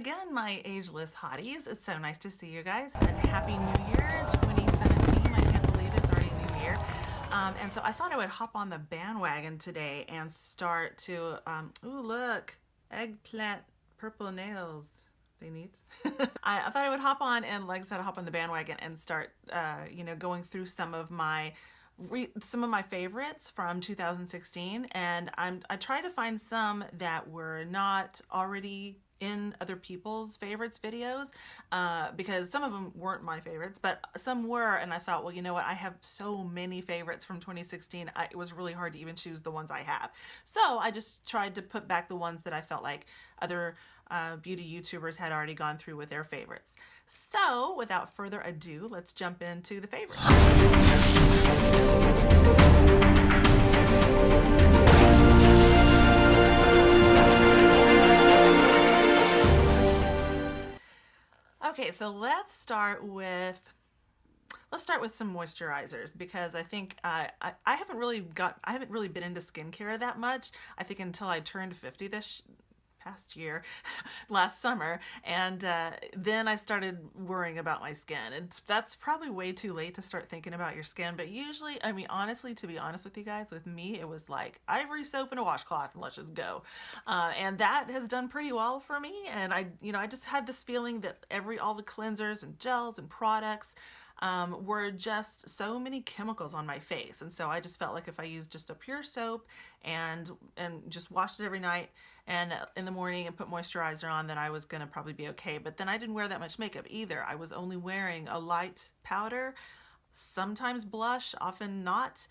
again, my ageless hotties. It's so nice to see you guys, and Happy New Year 2017. I can't believe it's already New Year. And so I thought I would hop on the bandwagon today and start to, ooh, look, eggplant purple nails. They neat. I thought I would hop on and, like I said, hop on the bandwagon and start, going through some of my favorites from 2016, and I tried to find some that were not already in other people's favorites videos, because some of them weren't my favorites, but some were, and I thought, well, you know what, I have so many favorites from 2016, it was really hard to even choose the ones I have. So I just tried to put back the ones that I felt like other beauty YouTubers had already gone through with their favorites. So without further ado, let's jump into the favorites. Okay, so let's start with some moisturizers, because I think I haven't really been into skincare that much. I think until I turned 50 this past year, last summer, and then I started worrying about my skin. And that's probably way too late to start thinking about your skin, but usually, I mean, honestly, to be honest with you guys, with me, it was like ivory soap and a washcloth, and let's just go. And that has done pretty well for me. And I just had this feeling that all the cleansers and gels and products were just so many chemicals on my face, and so I just felt like if I used just a pure soap and just washed it every night and in the morning and put moisturizer on, then I was gonna probably be okay. But then I didn't wear that much makeup either. I was only wearing a light powder, sometimes blush, often not,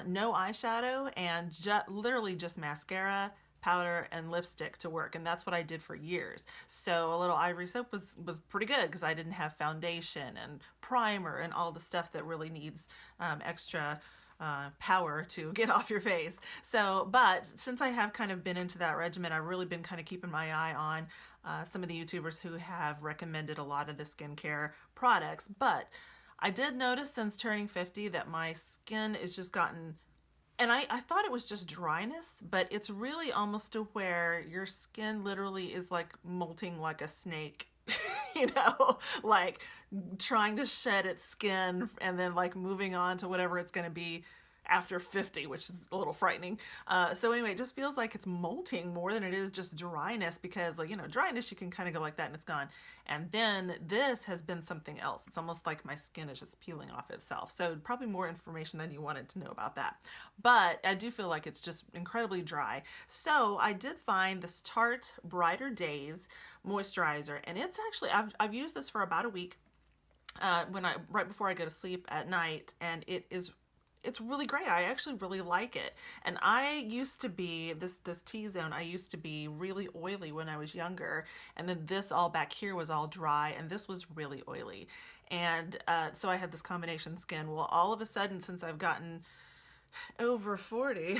no eyeshadow, and literally just mascara, powder, and lipstick to work, and that's what I did for years. So a little ivory soap was pretty good, because I didn't have foundation and primer and all the stuff that really needs extra power to get off your face. So, but since I have kind of been into that regimen, I've really been kind of keeping my eye on some of the YouTubers who have recommended a lot of the skincare products. But I did notice since turning 50 that my skin is just gotten, and I thought it was just dryness, but it's really almost to where your skin literally is like molting like a snake, like trying to shed its skin and then like moving on to whatever it's going to be after 50, which is a little frightening. So anyway, it just feels like it's molting more than it is just dryness, because like, dryness, you can kind of go like that and it's gone. And then this has been something else. It's almost like my skin is just peeling off itself. So probably more information than you wanted to know about that. But I do feel like it's just incredibly dry. So I did find this Tarte Brighter Days moisturizer, and it's actually, I've used this for about a week, right before I go to sleep at night, and it's really great. I actually really like it. And I used to be, this T-zone, I used to be really oily when I was younger. And then this all back here was all dry, and this was really oily. And so I had this combination skin. Well, all of a sudden, since I've gotten over 40,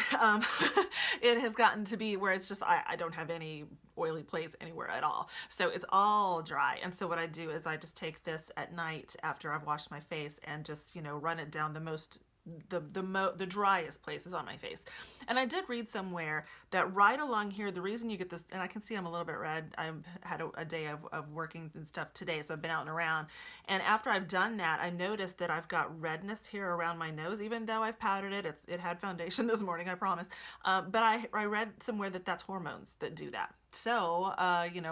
it has gotten to be where it's just, I don't have any oily place anywhere at all. So it's all dry. And so what I do is I just take this at night after I've washed my face and just, run it down the driest places on my face. And I did read somewhere that right along here, the reason you get this, and I can see I'm a little bit red, I've had a day of working and stuff today, so I've been out and around, and after I've done that, I noticed that I've got redness here around my nose, even though I've powdered it. It had foundation this morning, I promise, but I read somewhere that that's hormones that do that. So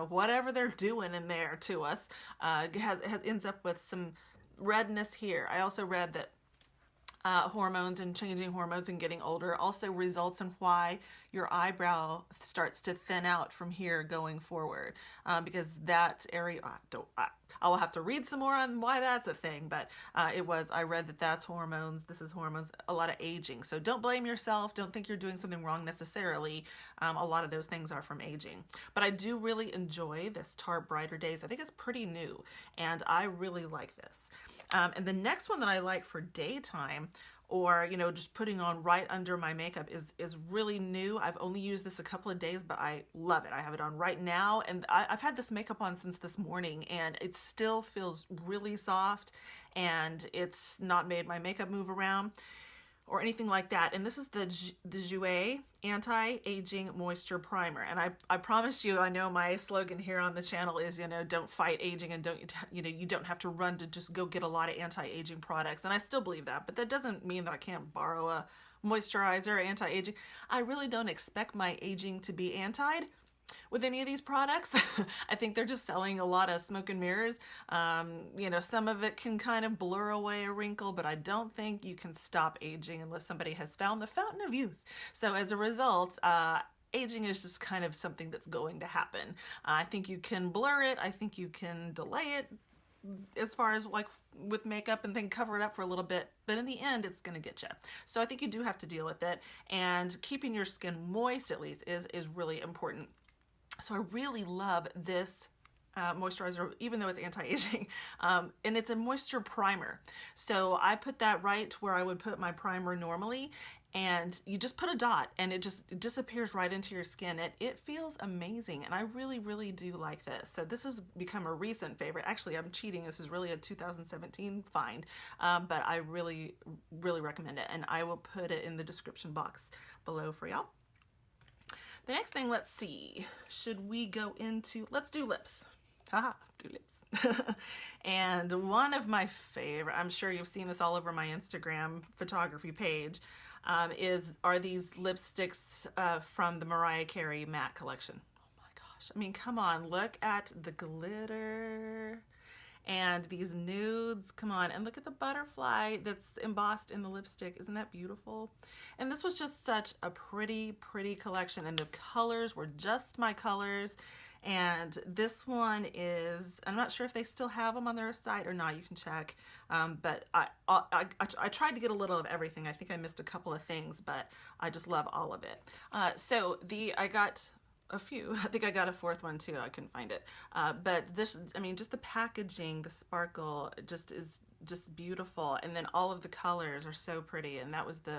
whatever they're doing in there to us ends up with some redness here. I also read that hormones and changing hormones and getting older also results in why your eyebrow starts to thin out from here going forward, because that area, I will have to read some more on why that's a thing, but I read that that's hormones, this is hormones, a lot of aging. So don't blame yourself, don't think you're doing something wrong necessarily. A lot of those things are from aging. But I do really enjoy this Tarte Brighter Days. I think it's pretty new, and I really like this. And the next one that I like for daytime, or just putting on right under my makeup, is really new. I've only used this a couple of days, but I love it. I have it on right now, and I've had this makeup on since this morning, and it still feels really soft, and it's not made my makeup move around. or anything like that. And this is the Jouer Anti-Aging Moisture Primer. And I promise you, I know my slogan here on the channel is, you know, don't fight aging and don't, you know, you don't have to run to just go get a lot of anti-aging products. And I still believe that, but that doesn't mean that I can't borrow a moisturizer, anti-aging. I really don't expect my aging to be antied with any of these products. I think they're just selling a lot of smoke and mirrors. You know, some of it can kind of blur away a wrinkle, but I don't think you can stop aging unless somebody has found the fountain of youth. So as a result, aging is just kind of something that's going to happen. I think you can blur it. I think you can delay it as far as like with makeup and then cover it up for a little bit, but in the end it's going to get you. So I think you do have to deal with it, and keeping your skin moist at least is really important. So I really love this moisturizer, even though it's anti-aging, and it's a moisture primer. So I put that right where I would put my primer normally, and you just put a dot and it just disappears right into your skin. It feels amazing, and I really do like this. So this has become a recent favorite. Actually, I'm cheating. This is really a 2017 find, but I really recommend it, and I will put it in the description box below for y'all. The next thing, let's see, should we go into, let's do lips. Haha, do lips. And one of my favorite, I'm sure you've seen this all over my Instagram photography page, are these lipsticks from the Mariah Carey matte collection. Oh my gosh, I mean, come on, look at the glitter and these nudes. Come on, and look at the butterfly that's embossed in the lipstick. Isn't that beautiful? And this was just such a pretty collection, and the colors were just my colors. And this one is, I'm not sure if they still have them on their site or not. You can check. But I tried to get a little of everything. I think I missed a couple of things, but I just love all of it. So I got a few. I think I got a fourth one too. I couldn't find it. But this, I mean, just the packaging, the sparkle, just is just beautiful. And then all of the colors are so pretty. And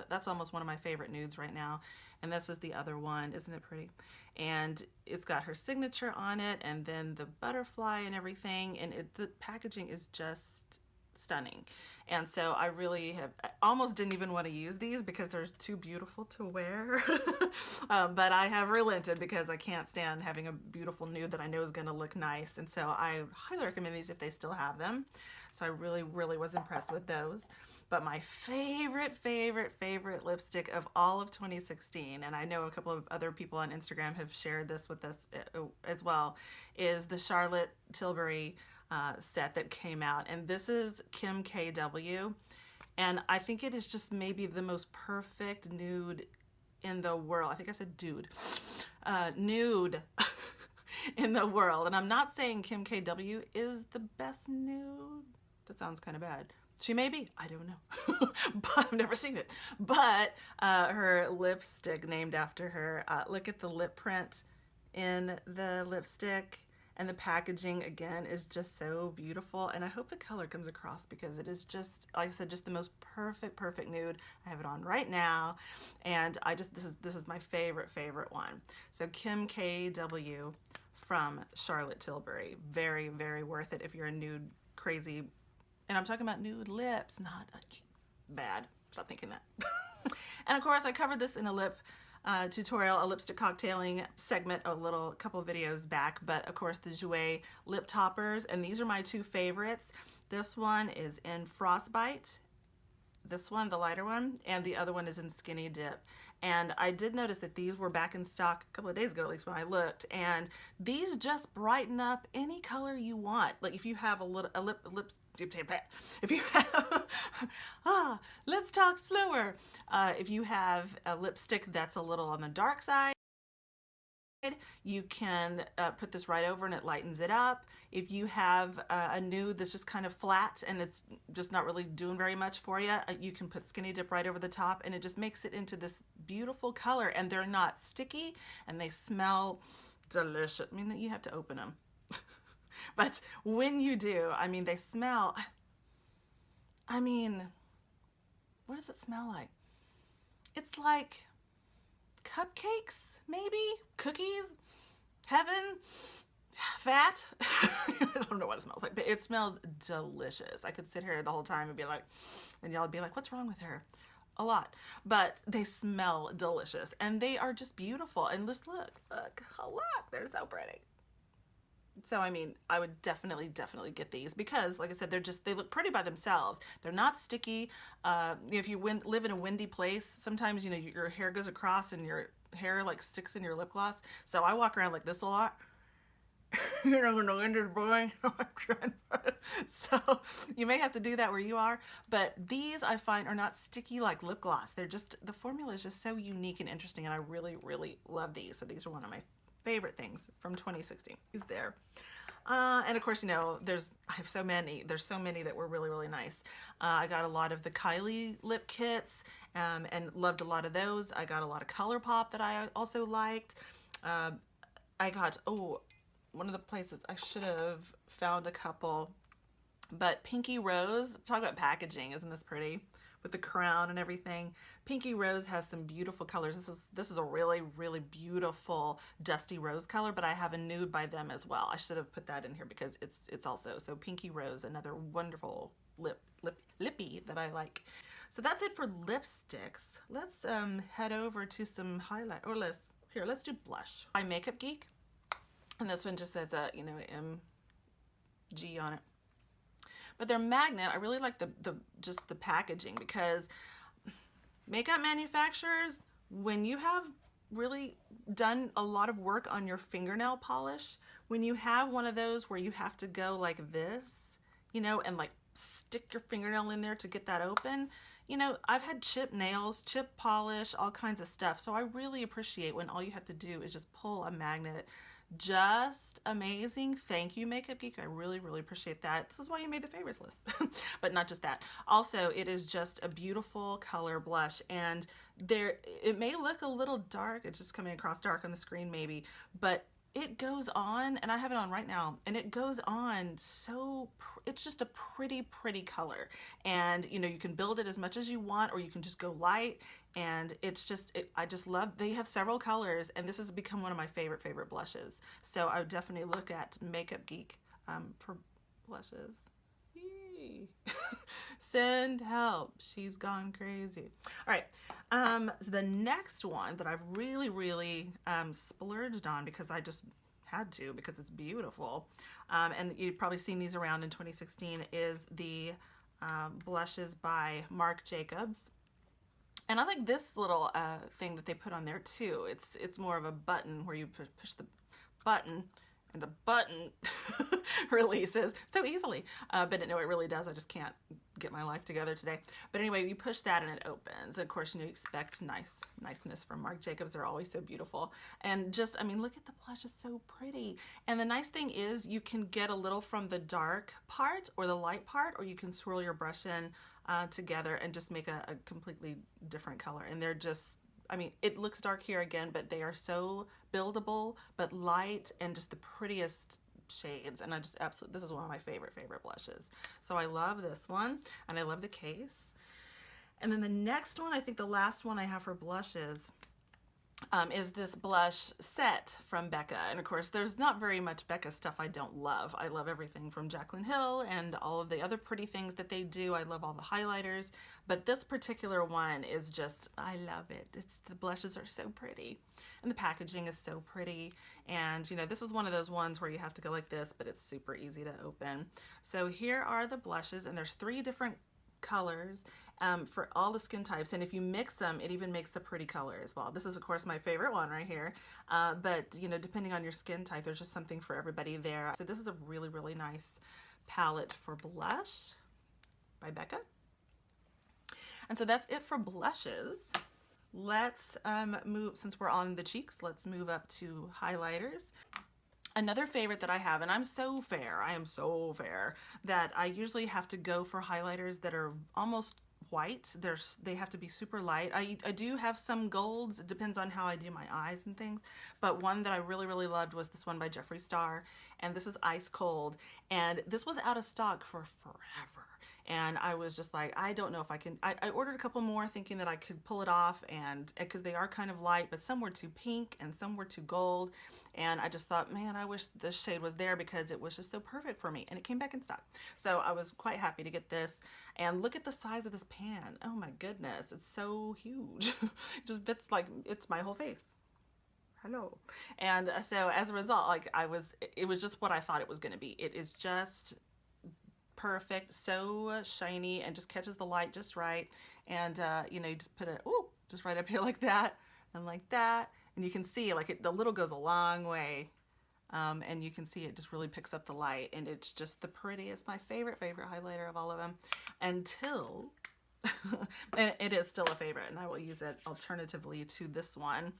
that's almost one of my favorite nudes right now. And this is the other one. Isn't it pretty? And it's got her signature on it, and then the butterfly and everything. And the packaging is just stunning. And so I almost didn't even want to use these because they're too beautiful to wear. But I have relented because I can't stand having a beautiful nude that I know is going to look nice. And so I highly recommend these if they still have them. So I really was impressed with those. But my favorite lipstick of all of 2016, and I know a couple of other people on Instagram have shared this with us as well, is the Charlotte Tilbury set that came out. And this is Kim KW. And I think it is just maybe the most perfect nude in the world. I think I said dude. Nude in the world. And I'm not saying Kim KW is the best nude. That sounds kind of bad. She may be, I don't know, but I've never seen it. But her lipstick named after her, look at the lip print in the lipstick, and the packaging again is just so beautiful. And I hope the color comes across because it is just, like I said, just the most perfect nude. I have it on right now, and this is my favorite one. So Kim KW from Charlotte Tilbury, very worth it if you're a nude crazy. And I'm talking about nude lips, not bad. Stop thinking that. And of course, I covered this in a lip tutorial, a lipstick cocktailing segment a couple videos back. But of course, the Jouer lip toppers, and these are my two favorites. This one is in Frostbite. This one, the lighter one, and the other one is in Skinny Dip. And I did notice that these were back in stock a couple of days ago, at least when I looked. And these just brighten up any color you want. Like if you have if you have, let's talk slower. If you have a lipstick that's a little on the dark side, you can put this right over and it lightens it up. If you have a nude that's just kind of flat and it's just not really doing very much for you, you can put Skinny Dip right over the top, and it just makes it into this beautiful color. And they're not sticky, and they smell delicious. I mean, you have to open them. But when you do, I mean, they smell, I mean, what does it smell like? It's like cupcakes, maybe? Cookies? Heaven? Fat? I don't know what it smells like, but it smells delicious. I could sit here the whole time and be like, and y'all would be like, what's wrong with her? a lot, but they smell delicious and they are just beautiful. And just look, oh look, they're so pretty. So I mean, I would definitely get these because, like I said, they look pretty by themselves. They're not sticky. If you live in a windy place, sometimes your hair goes across and your hair like sticks in your lip gloss. So I walk around like this a lot. When the wind is blowing, so you may have to do that where you are. But these I find are not sticky like lip gloss. They're just, the formula is just so unique and interesting, and I really love these. So these are one of my favorite things from 2016. Is there. And of course, I have so many. There's so many that were really nice. I got a lot of the Kylie lip kits, and loved a lot of those. I got a lot of ColourPop that I also liked. I got, one of the places I should have found a couple, but Pinky Rose, talk about packaging, isn't this pretty? With the crown and everything. Pinky Rose has some beautiful colors. This is a really beautiful dusty rose color, but I have a nude by them as well. I should have put that in here because it's also, so Pinky Rose, another wonderful lippy that I like. So that's it for lipsticks. Let's head over to some highlight, or let's do blush. By Makeup Geek, and this one just says MG on it. But their magnet, I really like just the packaging, because makeup manufacturers, when you have really done a lot of work on your fingernail polish, when you have one of those where you have to go like this, and like stick your fingernail in there to get that open, I've had chipped nails, chip polish, all kinds of stuff. So I really appreciate when all you have to do is just pull a magnet. Just amazing. Thank you, Makeup Geek. I really appreciate that. This is why you made the favorites list. But not just that. Also, it is just a beautiful color blush, and it may look a little dark. It's just coming across dark on the screen maybe, but it goes on, and I have it on right now, and it goes on so, it's just a pretty color. And you can build it as much as you want, or you can just go light, and it's just, I just love, they have several colors, and this has become one of my favorite blushes. So I would definitely look at Makeup Geek for blushes. Yay. Send help. She's gone crazy. All right. The next one that I've really splurged on, because I just had to, because it's beautiful, and you've probably seen these around in 2016, is the blushes by Marc Jacobs. And I like this little thing that they put on there too. It's more of a button where you push the button, and the button releases so easily. But no, it really does. I just can't get my life together today. But anyway, you push that and it opens. Of course, you expect niceness from Marc Jacobs. They're always so beautiful. And just, I mean, look at the blush. It's so pretty. And the nice thing is you can get a little from the dark part or the light part, or you can swirl your brush in together and just make a completely different color. And they're just, I mean, it looks dark here again, but they are so buildable, but light, and just the prettiest shades. And I just absolutely, this is one of my favorite blushes. So I love this one, and I love the case. And then the next one, I think the last one I have for blushes, is this blush set from Becca. And of course, there's not very much Becca stuff I don't love. I love everything from Jaclyn Hill and all of the other pretty things that they do. I love all the highlighters, but this particular one is just, I love it. The blushes are so pretty, and the packaging is so pretty. And this is one of those ones where you have to go like this, but it's super easy to open. So here are the blushes, and there's 3 different colors for all the skin types, and if you mix them, it even makes a pretty color as well. This is of course my favorite one right here, but depending on your skin type, there's just something for everybody there. So this is a really nice palette for blush by Becca. And so that's it for blushes. Let's move, since we're on the cheeks, let's move up to highlighters. Another favorite that I have, and I am so fair, that I usually have to go for highlighters that are almost white. They have to be super light. I do have some golds. It depends on how I do my eyes and things. But one that I really loved was this one by Jeffree Star, and this is Ice Cold. And this was out of stock for forever. and I was just like, I don't know if I can. I ordered a couple more thinking that I could pull it off, and because they are kind of light, but some were too pink and some were too gold, and I just thought, man, I wish this shade was there because it was just so perfect for me, and it came back in stock. So I was quite happy to get this. And look at the size of this pan. Oh my goodness, it's so huge. It just fits like it's my whole face. Hello. And so as a result, like it was just what I thought it was going to be. It is just perfect, so shiny, and just catches the light just right. And you know, you just put it, ooh, just right up here like that, and like that, and you can see like the little goes a long way. And you can see it just really picks up the light, and it's just the prettiest, my favorite highlighter of all of them, until and it is still a favorite, and I will use it alternatively to this one.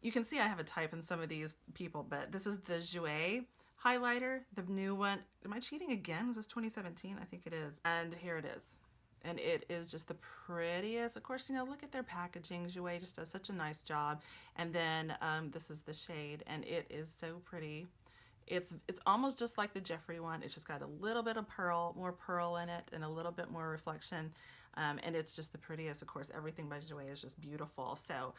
You can see I have a type in some of these people, but this is the Jouer highlighter, the new one. Am I cheating again? Is this 2017? I think it is. And here it is. And it is just the prettiest. Of course, you know, look at their packaging. Jouer just does such a nice job. And then this is the shade, and it is so pretty. It's almost just like the Jeffree one. It's just got a little bit of pearl, more pearl in it, and a little bit more reflection. And it's just the prettiest. Of course, everything by Jouer is just beautiful. So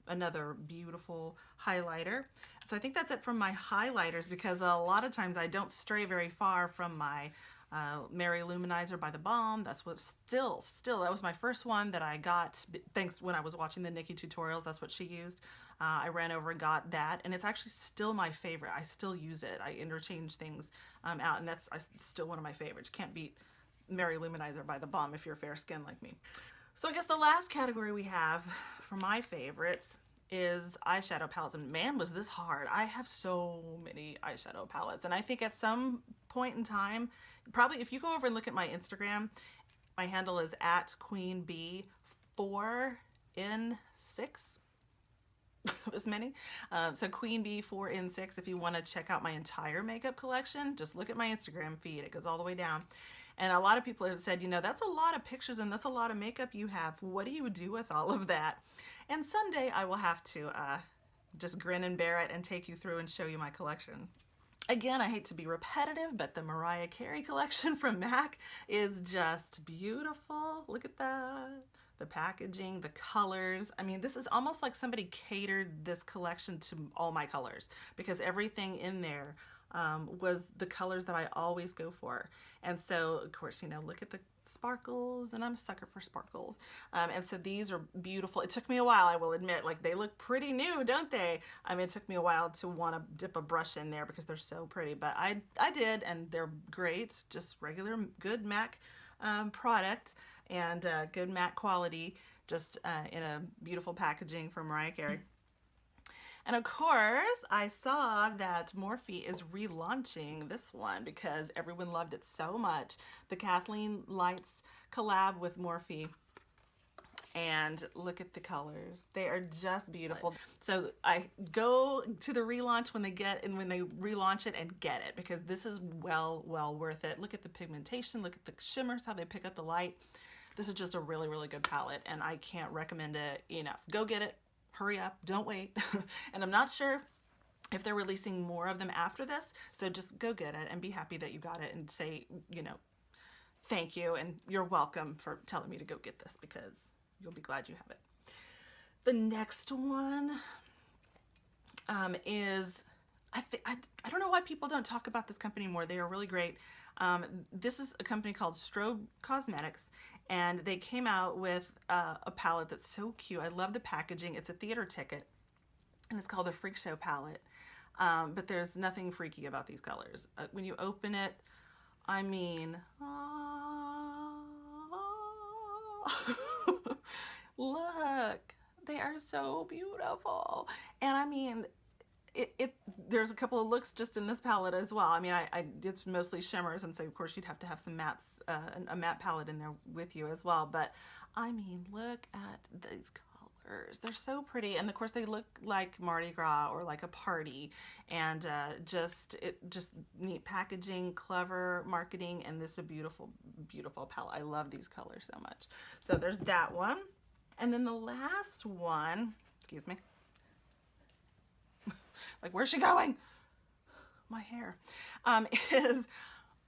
another beautiful highlighter. So I think that's it from my highlighters, because a lot of times I don't stray very far from my Mary Luminizer by The Balm. That's what still, that was my first one that I got, thanks when I was watching the Nikki tutorials. That's what she used. I ran over and got that, and it's actually still my favorite. I still use it. I interchange things out, and that's still one of my favorites. Can't beat Mary Luminizer by The Balm if you're fair skinned like me. So I guess the last category we have for my favorites is eyeshadow palettes, and man, was this hard. I have so many eyeshadow palettes, and I think at some point in time, probably if you go over and look at my Instagram, my handle is @QueenB4in6. This many. So Queen Bee 4in6. If you want to check out my entire makeup collection, just look at my Instagram feed. It goes all the way down. And a lot of people have said, you know, that's a lot of pictures and that's a lot of makeup you have. What do you do with all of that? And someday I will have to just grin and bear it and take you through and show you my collection. Again, I hate to be repetitive, but the Mariah Carey collection from MAC is just beautiful. Look at that. The packaging, the colors. I mean, this is almost like somebody catered this collection to all my colors, because everything in there was the colors that I always go for. And so, of course, you know, look at the sparkles, and I'm a sucker for sparkles. And so these are beautiful. It took me a while, I will admit, like they look pretty new, don't they? I mean, it took me a while to want to dip a brush in there because they're so pretty, but I did, and they're great, just regular good MAC product, and good matte quality, just in a beautiful packaging from Mariah Carey. And of course, I saw that Morphe is relaunching this one because everyone loved it so much. The Kathleen Lights collab with Morphe. And look at the colors. They are just beautiful. So I go to the relaunch when they relaunch it and get it, because this is well worth it. Look at the pigmentation, look at the shimmers, how they pick up the light. This is just a really good palette, and I can't recommend it enough. Go get it. Hurry up, don't wait. And I'm not sure if they're releasing more of them after this, so just go get it and be happy that you got it, and say, you know, thank you and you're welcome for telling me to go get this, because you'll be glad you have it. The next one is, I don't know why people don't talk about this company more. They are really great. This is a company called Strobe Cosmetics, and they came out with a palette that's so cute. I love the packaging. It's a theater ticket, and it's called a Freak Show palette. But there's nothing freaky about these colors. When you open it, I mean, look, they are so beautiful. And I mean, there's a couple of looks just in this palette as well. I mean, it's mostly shimmers, and so of course you'd have to have some mattes, a matte palette in there with you as well. But I mean, look at these colors. They're so pretty, and of course they look like Mardi Gras or like a party, and just neat packaging, clever marketing, and this is a beautiful palette. I love these colors so much. So there's that one, and then the last one, excuse me. Like, where's she going? My hair. Is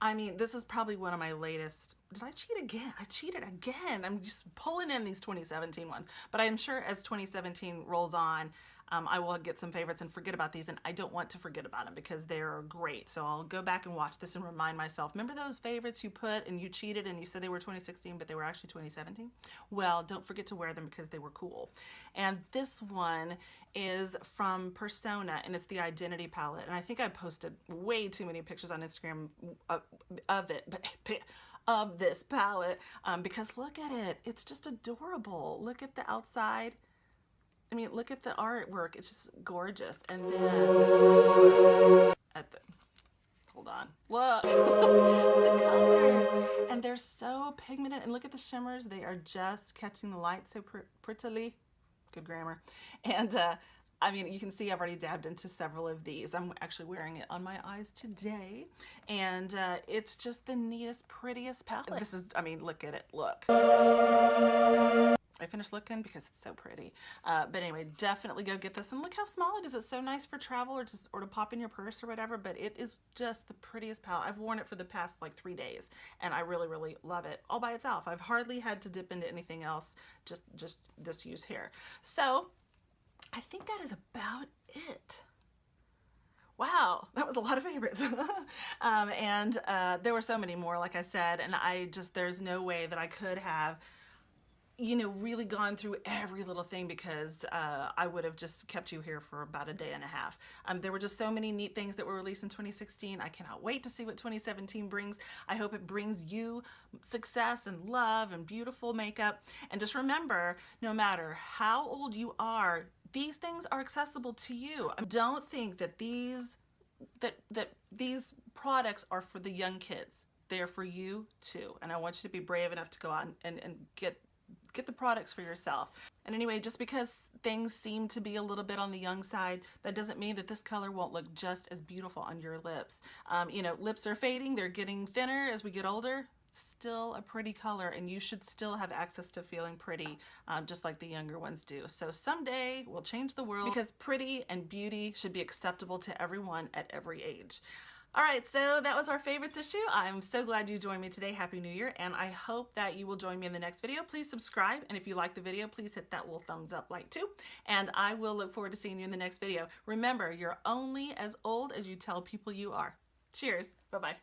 I mean, this is probably one of my latest. Did I cheat again? I cheated again. I'm just pulling in these 2017 ones. But I'm sure as 2017 rolls on, I will get some favorites and forget about these. And I don't want to forget about them because they're great. So I'll go back and watch this and remind myself. Remember those favorites you put and you cheated and you said they were 2016, but they were actually 2017? Well, don't forget to wear them because they were cool. And this one is from Persona, and it's the Identity palette. And I think I posted way too many pictures on Instagram of it, but of this palette, because look at it. It's just adorable. Look at the outside. I mean, look at the artwork. It's just gorgeous. And then at the, hold on, look, the colors, and they're so pigmented. And look at the shimmers. They are just catching the light so prettily. Good grammar. And I mean, you can see I've already dabbed into several of these. I'm actually wearing it on my eyes today. And it's just the neatest, prettiest palette. This is, I mean, look at it. Look. I finished looking because it's so pretty. But anyway, definitely go get this. And look how small it is. It's so nice for travel or to pop in your purse or whatever. But it is just the prettiest palette. I've worn it for the past like 3 days. And I really, really love it all by itself. I've hardly had to dip into anything else. Just this use here. So I think that is about it. Wow, that was a lot of favorites. And there were so many more, like I said, and there's no way that I could have, you know, really gone through every little thing because I would have just kept you here for about a day and a half. There were just so many neat things that were released in 2016. I cannot wait to see what 2017 brings. I hope it brings you success and love and beautiful makeup. And just remember, no matter how old you are, these things are accessible to you. Don't think that these products are for the young kids. They are for you too. And I want you to be brave enough to go out and get the products for yourself. And anyway, just because things seem to be a little bit on the young side, that doesn't mean that this color won't look just as beautiful on your lips. You know, lips are fading, they're getting thinner as we get older. Still a pretty color, and you should still have access to feeling pretty, just like the younger ones do. So someday we'll change the world because pretty and beauty should be acceptable to everyone at every age. All right, so that was our favorites issue. I'm so glad you joined me today. Happy New Year, and I hope that you will join me in the next video. Please subscribe, and if you like the video, please hit that little thumbs up like too, and I will look forward to seeing you in the next video. Remember, you're only as old as you tell people you are. Cheers. Bye-bye.